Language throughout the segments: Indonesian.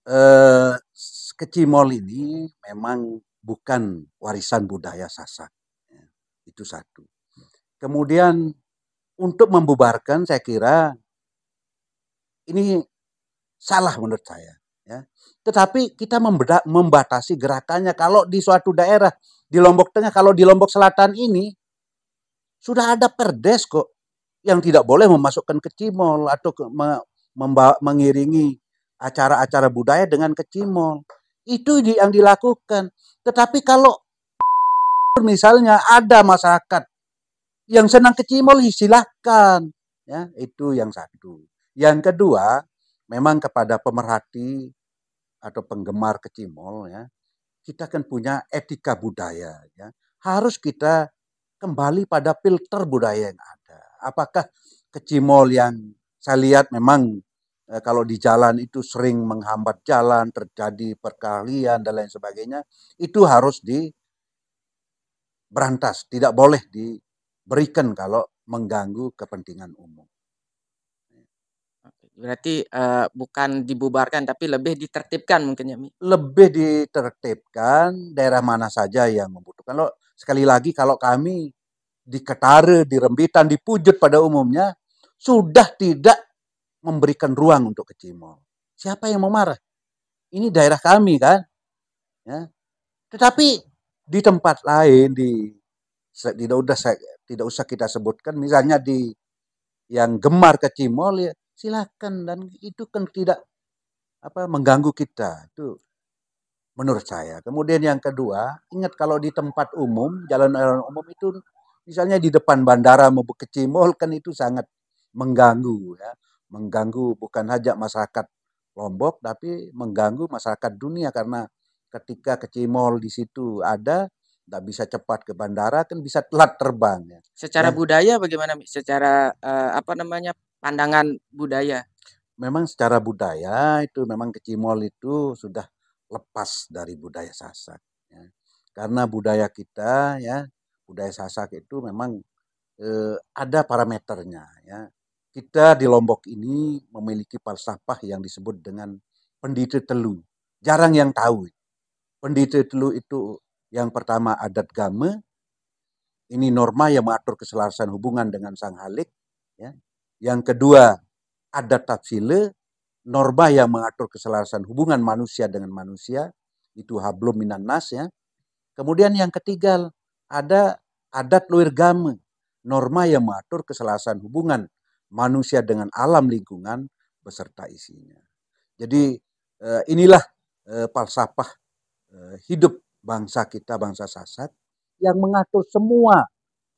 eh, Kecimol ini memang bukan warisan budaya Sasak. Ya, itu satu. Kemudian untuk membubarkan saya kira ini salah menurut saya. Ya. Tetapi kita membatasi gerakannya. Kalau di suatu daerah, di Lombok Tengah, kalau di Lombok Selatan ini, sudah ada perdes kok yang tidak boleh memasukkan kecimol atau mengiringi acara-acara budaya dengan kecimol. Itu yang dilakukan. Tetapi kalau misalnya ada masyarakat yang senang kecimol, silahkan. Ya, itu yang satu. Yang kedua, memang kepada pemerhati atau penggemar kecimol, ya, kita kan punya etika budaya. Ya. Harus kita kembali pada filter budaya yang ada. Apakah kecimol yang saya lihat memang kalau di jalan itu sering menghambat jalan, terjadi perkelahian dan lain sebagainya, itu harus diberantas, tidak boleh diberikan kalau mengganggu kepentingan umum. Berarti bukan dibubarkan tapi lebih ditertibkan mungkin ya, Mi? Lebih ditertibkan daerah mana saja yang membutuhkan. Kalau sekali lagi kalau kami di Ketare, di Rembitan, di Pujut pada umumnya sudah tidak memberikan ruang untuk kecimol. Siapa yang mau marah? Ini daerah kami kan. Ya. Tetapi di tempat lain tidak usah kita sebutkan, misalnya di yang gemar kecimol ya silakan, dan itu kan tidak mengganggu kita. Itu menurut saya. Kemudian yang kedua, ingat kalau di tempat umum, jalan-jalan umum itu misalnya di depan bandara mau kecimol kan itu sangat mengganggu ya. Mengganggu bukan saja masyarakat Lombok tapi mengganggu masyarakat dunia, karena ketika kecimol di situ ada tidak bisa cepat ke bandara kan bisa telat terbang ya. Secara budaya bagaimana, Mi? Secara pandangan budaya. Memang secara budaya itu memang kecimol itu sudah lepas dari budaya Sasak. Ya. Karena budaya kita ya, budaya Sasak itu memang ada parameternya ya. Kita di Lombok ini memiliki falsafah yang disebut dengan pendite telu. Jarang yang tahu. Pendite telu itu yang pertama adat game. Ini norma yang mengatur keselarasan hubungan dengan sang halik. Ya. Yang kedua adat tafsile, norma yang mengatur keselarasan hubungan manusia dengan manusia. Itu hablum minan nas ya. Kemudian yang ketiga ada adat luir game, norma yang mengatur keselarasan hubungan manusia dengan alam lingkungan beserta isinya. Jadi inilah falsafah hidup bangsa kita, bangsa Sasak, yang mengatur semua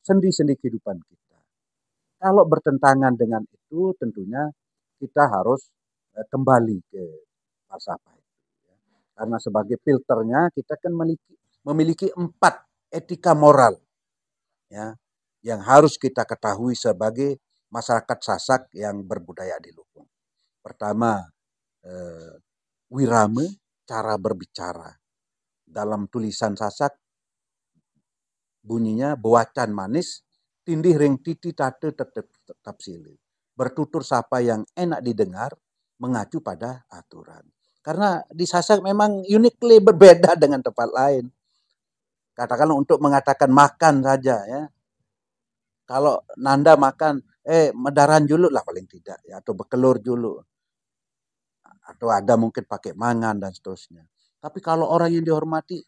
sendi-sendi kehidupan kita. Kalau bertentangan dengan itu, tentunya kita harus kembali ke falsafah itu. Karena sebagai filternya kita kan memiliki 4 etika moral ya yang harus kita ketahui sebagai masyarakat Sasak yang berbudaya di Luhung. Pertama, wirame, cara berbicara. Dalam tulisan Sasak bunyinya bewacan manis, tindih ring titi tate tetap silih. Bertutur sapa yang enak didengar, mengacu pada aturan. Karena di Sasak memang uniquely berbeda dengan tempat lain. Katakanlah untuk mengatakan makan saja ya. Kalau Nanda makan, medaran julu lah paling tidak ya, atau bekelur julu. Atau ada mungkin pakai mangan dan seterusnya. Tapi kalau orang yang dihormati,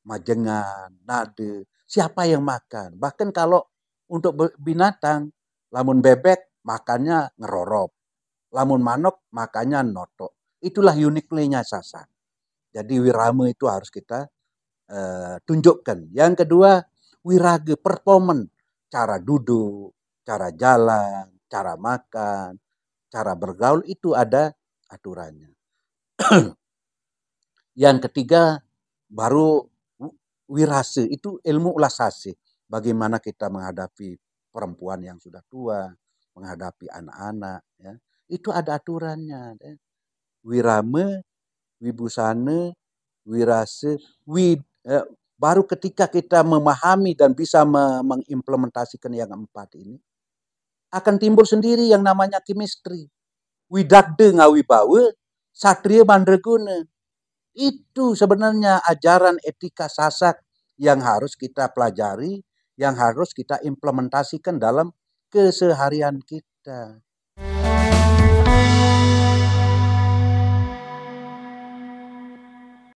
majengan, nade, siapa yang makan? Bahkan kalau untuk binatang, lamun bebek makannya ngerorop, lamun manok makannya notok. Itulah uniquely-nya Sasak. Jadi wirame itu harus kita tunjukkan. Yang kedua, wirage, performance, cara duduk, cara jalan, cara makan, cara bergaul itu ada aturannya. Yang ketiga, baru wirase, itu ilmu ulas sase. Bagaimana kita menghadapi perempuan yang sudah tua, menghadapi anak-anak. Ya. Itu ada aturannya. Ya. Wirame, wibusane, wirase, baru ketika kita memahami dan bisa mengimplementasikan yang 4 ini, akan timbul sendiri yang namanya chemistry. Widagde ngawi bawe, Satria Mandraguna. Itu sebenarnya ajaran etika Sasak yang harus kita pelajari, yang harus kita implementasikan dalam keseharian kita.